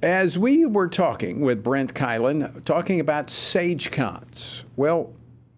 As we were talking with Brent Keilen, talking about SageCons, well,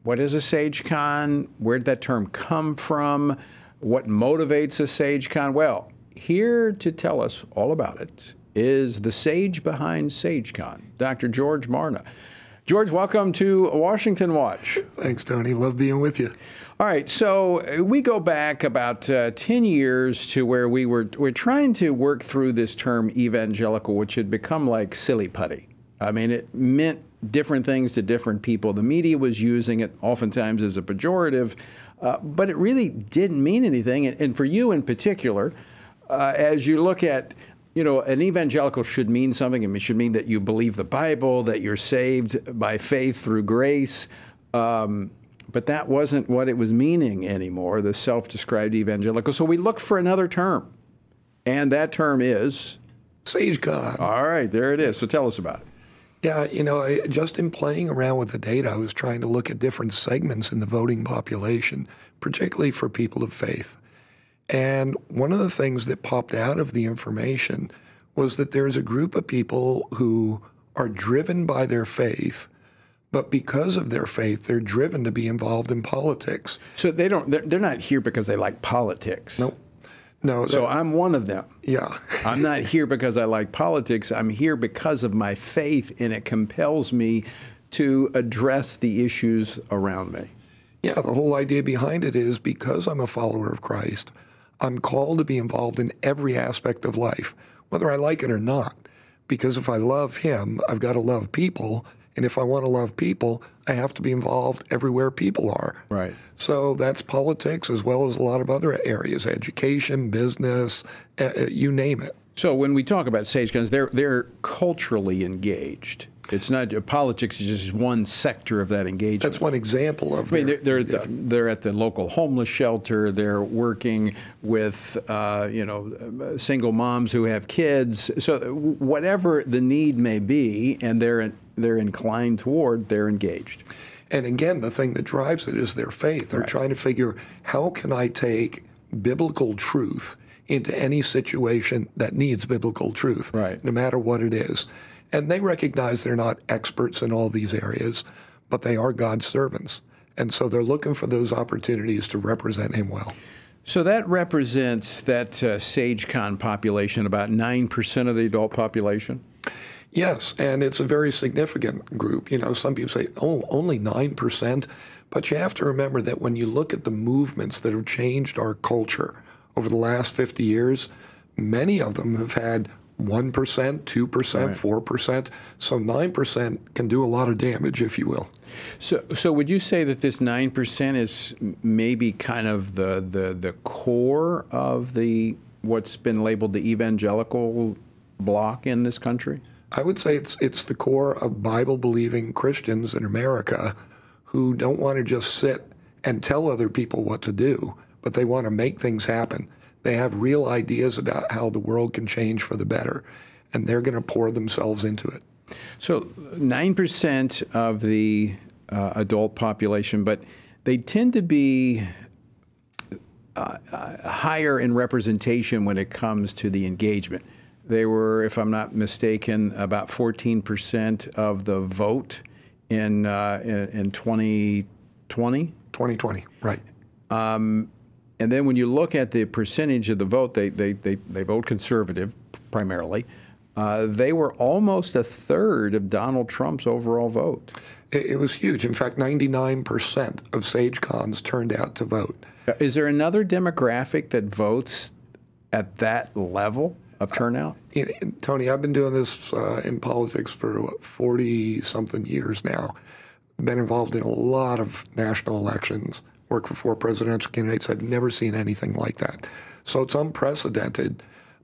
what is a SageCon? Where did that term come from? What motivates a SageCon? Well, here to tell us all about it is the sage behind SageCon, Dr. George Marna. George, welcome to Washington Watch. Thanks, Tony. Love being with you. All right, so we go back about 10 years to where we're trying to work through this term evangelical, which had become like silly putty. I mean, it meant different things to different people. The media was using it oftentimes as a pejorative, but it really didn't mean anything. And for you in particular, as you look at, you know, an evangelical should mean something. It should mean that you believe the Bible, that you're saved by faith through grace. But that wasn't what it was meaning anymore, the self-described evangelical. So we look for another term, and that term is? SageCon. All right, there it is. So tell us about it. Yeah, you know, just in playing around with the data, I was trying to look at different segments in the voting population, particularly for people of faith. And one of the things that popped out of the information was that there's a group of people who are driven by their faith, but because of their faith, they're driven to be involved in politics. So they're not here because they like politics. Nope. No. So I'm one of them. Yeah. I'm not here because I like politics. I'm here because of my faith, and it compels me to address the issues around me. Yeah, the whole idea behind it is because I'm a follower of Christ, I'm called to be involved in every aspect of life, whether I like it or not. Because if I love him, I've got to love people. And if I want to love people, I have to be involved everywhere people are. Right. So that's politics as well as a lot of other areas, education, business, you name it. So when we talk about SageCons, they're culturally engaged. It's not politics is just one sector of that engagement. That's one example of. I mean, they're at the local homeless shelter. They're working with single moms who have kids. So whatever the need may be, and they're inclined toward, they're engaged. And again, the thing that drives it is their faith. They're trying to figure, how can I take biblical truth into any situation that needs biblical truth, no matter what it is. And they recognize they're not experts in all these areas, but they are God's servants. And so they're looking for those opportunities to represent him well. So that represents that SageCon population, about 9% of the adult population? Yes, and it's a very significant group. You know, some people say, oh, only 9%. But you have to remember that when you look at the movements that have changed our culture over the last 50 years, many of them have had 1%, 2%, 4%. So 9% can do a lot of damage, if you will. So would you say that this 9% is maybe kind of the core of what's been labeled the evangelical bloc in this country? I would say it's the core of Bible-believing Christians in America who don't want to just sit and tell other people what to do, but they want to make things happen. They have real ideas about how the world can change for the better, and they're going to pour themselves into it. So 9% of the adult population, but they tend to be higher in representation when it comes to the engagement. They were, if I'm not mistaken, about 14% of the vote in 2020? 2020, right. And then when you look at the percentage of the vote, they vote conservative primarily. They were almost a third of Donald Trump's overall vote. It was huge. In fact, 99% of SageCons turned out to vote. Is there another demographic that votes at that level of turnout? Tony, I've been doing this in politics for 40-something years now. Been involved in a lot of national elections. Worked for 4 presidential candidates. I've never seen anything like that. So it's unprecedented,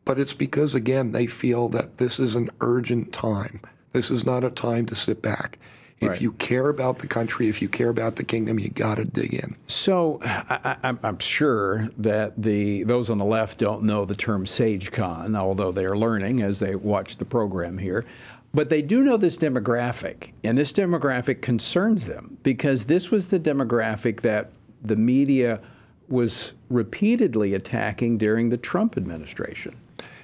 but it's because, again, they feel that this is an urgent time. This is not a time to sit back. If you care about the country, if you care about the kingdom, you got to dig in. So I'm sure that those on the left don't know the term SageCon, although they are learning as they watch the program here. But they do know this demographic, and this demographic concerns them because this was the demographic that the media was repeatedly attacking during the Trump administration.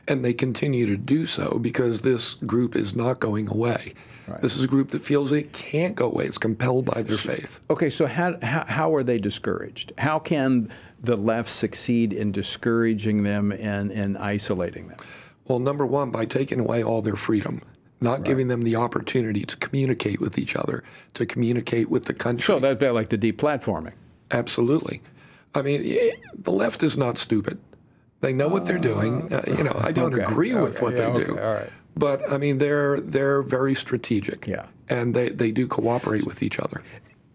And they continue to do so because this group is not going away. Right. This is a group that feels it can't go away. It's compelled by their faith. Okay, so how are they discouraged? How can the left succeed in discouraging them and isolating them? Well, number one, by taking away all their freedom, not giving them the opportunity to communicate with each other, to communicate with the country. So that'd be like the deplatforming. Absolutely. I mean, the left is not stupid. They know what they're doing. I don't agree with what they do. All right. But, I mean, they're very strategic. Yeah. And they do cooperate with each other.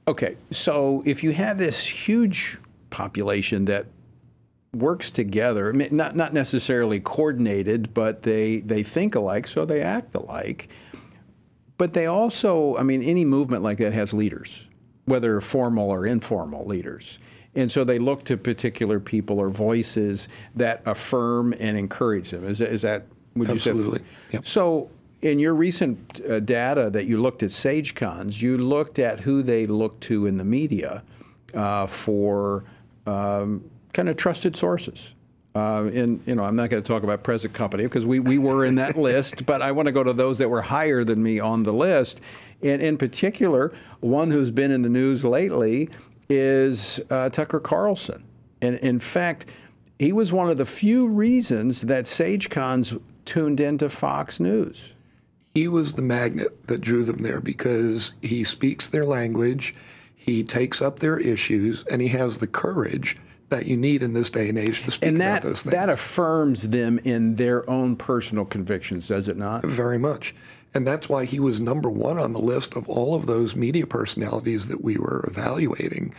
Okay, so if you have this huge population that works together, I mean, not necessarily coordinated, but they think alike, so they act alike. But they also, I mean, any movement like that has leaders, whether formal or informal leaders. And so they look to particular people or voices that affirm and encourage them. Is that, would you say? Absolutely. Yep. So in your recent data that you looked at SageCons, you looked at who they look to in the media for kind of trusted sources. I'm not going to talk about present company because we were in that list, but I want to go to those that were higher than me on the list. And in particular, one who's been in the news lately is Tucker Carlson. And in fact, he was one of the few reasons that SageCons tuned into Fox News. He was the magnet that drew them there because he speaks their language, he takes up their issues, and he has the courage that you need in this day and age to speak about those things. That affirms them in their own personal convictions, does it not? Very much. And that's why he was number one on the list of all of those media personalities that we were evaluating.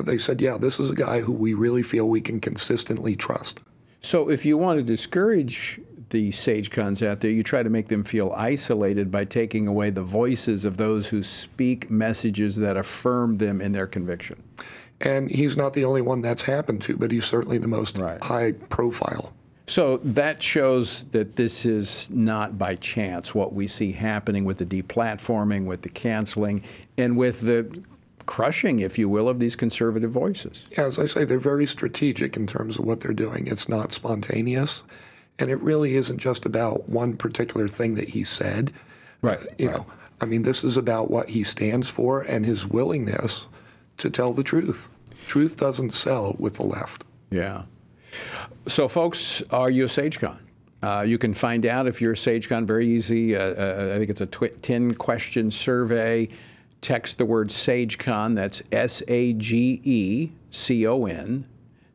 They said, yeah, this is a guy who we really feel we can consistently trust. So if you want to discourage the SageCons out there, you try to make them feel isolated by taking away the voices of those who speak messages that affirm them in their conviction. And he's not the only one that's happened to, but he's certainly the most high profile. So that shows that this is not by chance what we see happening with the deplatforming, with the canceling, and with the crushing, if you will, of these conservative voices. Yeah, as I say, they're very strategic in terms of what they're doing. It's not spontaneous, and it really isn't just about one particular thing that he said. Right. You know, I mean, this is about what he stands for and his willingness to tell the truth. Truth doesn't sell with the left. Yeah. So, folks, are you a SageCon? You can find out if you're a SageCon very easy. I think it's a 10-question survey. Text the word SageCon, that's SAGECON,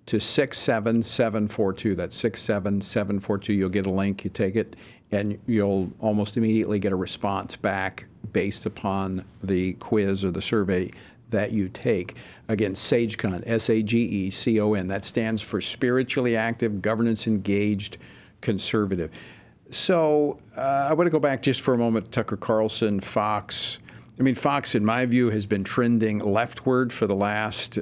to 67742. That's 67742. You'll get a link, you take it, and you'll almost immediately get a response back based upon the quiz or the survey that you take. Again, SageCon, SAGECON. That stands for Spiritually Active, Governance Engaged, Conservative. So I want to go back just for a moment, Tucker Carlson, Fox. I mean, Fox, in my view, has been trending leftward for the last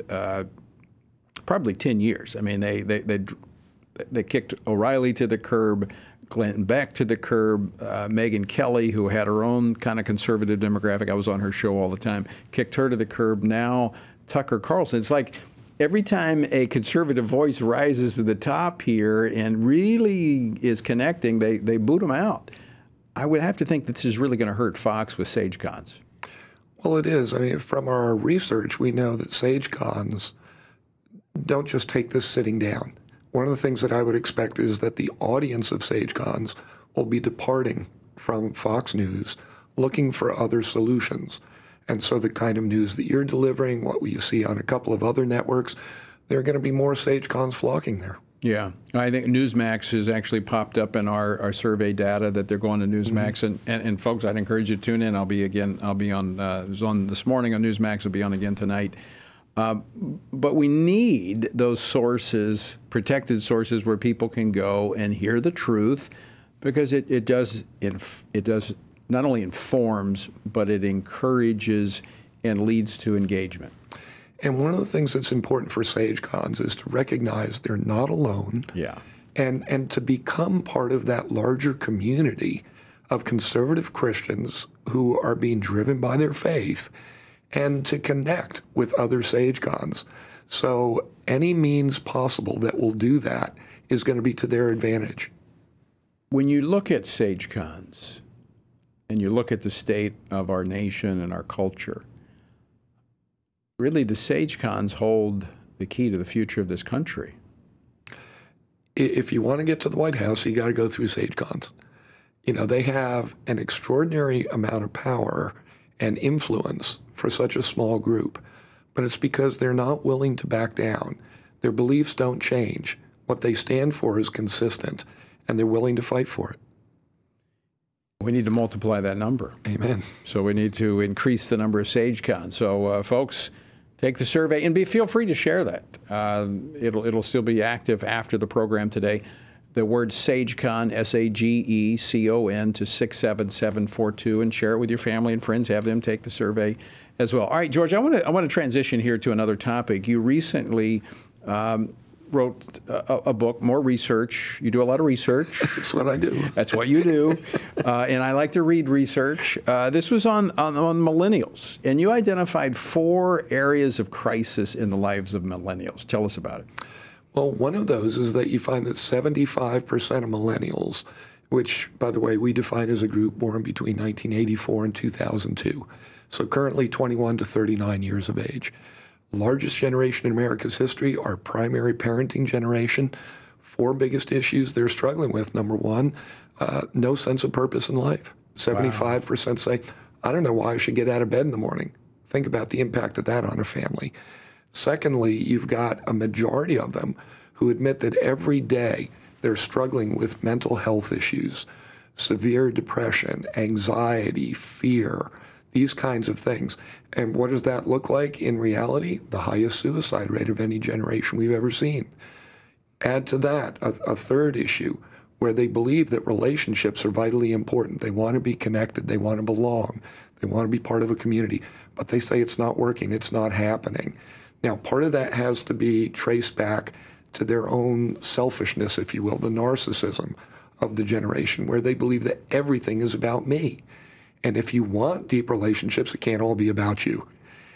probably 10 years. I mean, they kicked O'Reilly to the curb, Glenn Beck to the curb, Megyn Kelly, who had her own kind of conservative demographic. I was on her show all the time, kicked her to the curb. Now Tucker Carlson. It's like every time a conservative voice rises to the top here and really is connecting, they boot them out. I would have to think that this is really going to hurt Fox with SageCons. Well, it is. I mean, from our research, we know that SageCons don't just take this sitting down. One of the things that I would expect is that the audience of SageCons will be departing from Fox News, looking for other solutions. And so the kind of news that you're delivering, what you see on a couple of other networks, there are going to be more SageCons flocking there. Yeah, I think Newsmax has actually popped up in our survey data that they're going to Newsmax. And folks, I'd encourage you to tune in. I'll be on, it was on this morning on Newsmax, I'll be on again tonight. But we need those sources, protected sources, where people can go and hear the truth, because it does not only informs, but it encourages and leads to engagement. And one of the things that's important for SageCons is to recognize they're not alone. Yeah. And to become part of that larger community of conservative Christians who are being driven by their faith, and to connect with other SageCons. So any means possible that will do that is going to be to their advantage. when you look at SageCons and you look at the state of our nation and our culture, really the SageCons hold the key to the future of this country. If you want to get to the White House, you got to go through SageCons. You know, they have an extraordinary amount of power and influence for such a small group, but it's because they're not willing to back down. Their beliefs don't change. What they stand for is consistent, and they're willing to fight for it. We need to multiply that number. Amen. So we need to increase the number of SageCons. So folks, take the survey and feel free to share that. It'll still be active after the program today. The word SageCon, SAGECON, to 67742, and share it with your family and friends. Have them take the survey as well. All right, George, I want to transition here to another topic. You recently wrote a book, more research. You do a lot of research. That's what I do. That's what you do. And I like to read research. This was on millennials, and you identified 4 areas of crisis in the lives of millennials. Tell us about it. Well, one of those is that you find that 75% of millennials, which, by the way, we define as a group born between 1984 and 2002, so currently 21 to 39 years of age. Largest generation in America's history, our primary parenting generation. 4 biggest issues they're struggling with. Number one, no sense of purpose in life. 75% say, I don't know why I should get out of bed in the morning. Think about the impact of that on a family. Secondly, you've got a majority of them who admit that every day they're struggling with mental health issues, severe depression, anxiety, fear, these kinds of things. And what does that look like in reality? The highest suicide rate of any generation we've ever seen. Add to that a third issue where they believe that relationships are vitally important. They want to be connected. They want to belong. They want to be part of a community. But they say it's not working. It's not happening. Now, part of that has to be traced back to their own selfishness, if you will, the narcissism of the generation, where they believe that everything is about me. And if you want deep relationships, it can't all be about you.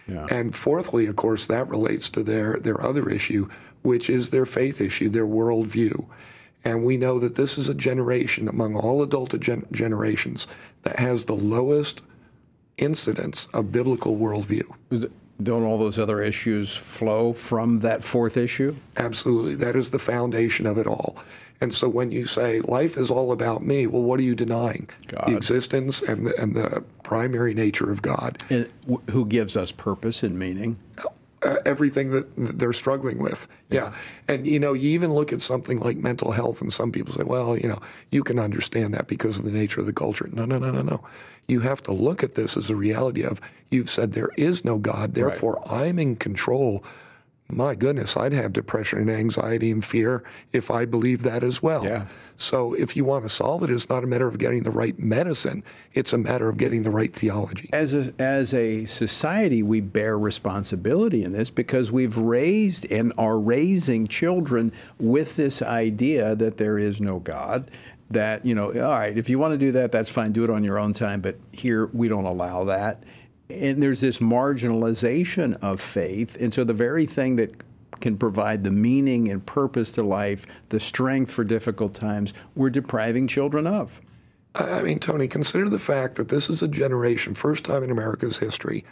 Yeah. And fourthly, of course, that relates to their other issue, which is their faith issue, their worldview. And we know that this is a generation among all adult generations that has the lowest incidence of biblical worldview. Don't all those other issues flow from that fourth issue? Absolutely. That is the foundation of it all. And so when you say life is all about me, well, what are you denying? God. The existence and the primary nature of God. And who gives us purpose and meaning? Everything that they're struggling with. Yeah. And, you know, you even look at something like mental health, and some people say, well, you know, you can understand that because of the nature of the culture. No. You have to look at this as a reality of, you've said there is no God, therefore I'm in control. My goodness, I'd have depression and anxiety and fear if I believed that as well. Yeah. So if you want to solve it, it's not a matter of getting the right medicine. It's a matter of getting the right theology. As a society, we bear responsibility in this because we've raised and are raising children with this idea that there is no God, that, you know, all right, if you want to do that, that's fine, do it on your own time, but here we don't allow that. And there's this marginalization of faith. And so the very thing that can provide the meaning and purpose to life, the strength for difficult times, we're depriving children of. I mean, Tony, consider the fact that this is a generation, first time in America's history,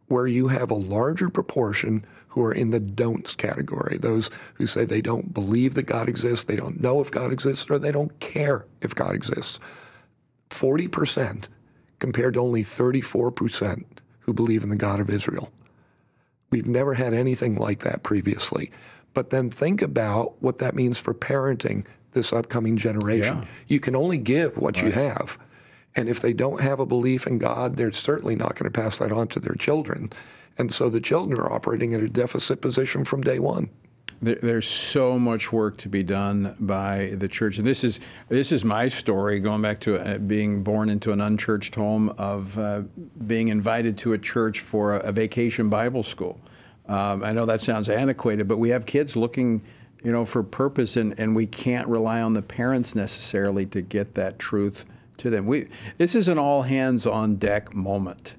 where you have a larger proportion who are in the don'ts category, those who say they don't believe that God exists, they don't know if God exists, or they don't care if God exists. 40% compared to only 34% who believe in the God of Israel. We've never had anything like that previously. But then think about what that means for parenting this upcoming generation. Yeah. You can only give what you have. And if they don't have a belief in God, they're certainly not going to pass that on to their children. And so the children are operating in a deficit position from day one. There's so much work to be done by the church, and this is my story, going back to being born into an unchurched home, of being invited to a church for a vacation Bible school. I know that sounds antiquated, but we have kids looking, you know, for purpose, and we can't rely on the parents necessarily to get that truth to them. This is an all hands on deck moment.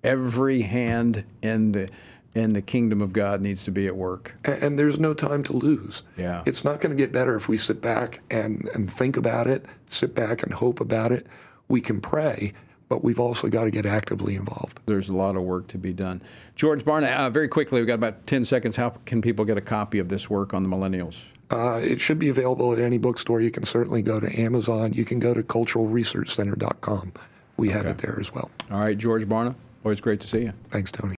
Every hand in and the kingdom of God needs to be at work. And there's no time to lose. Yeah. It's not going to get better if we sit back and think about it, sit back and hope about it. We can pray, but we've also got to get actively involved. There's a lot of work to be done. George Barna, very quickly, we've got about 10 seconds. How can people get a copy of this work on the millennials? It should be available at any bookstore. You can certainly go to Amazon. You can go to culturalresearchcenter.com. We have it there as well. All right, George Barna, always great to see you. Thanks, Tony.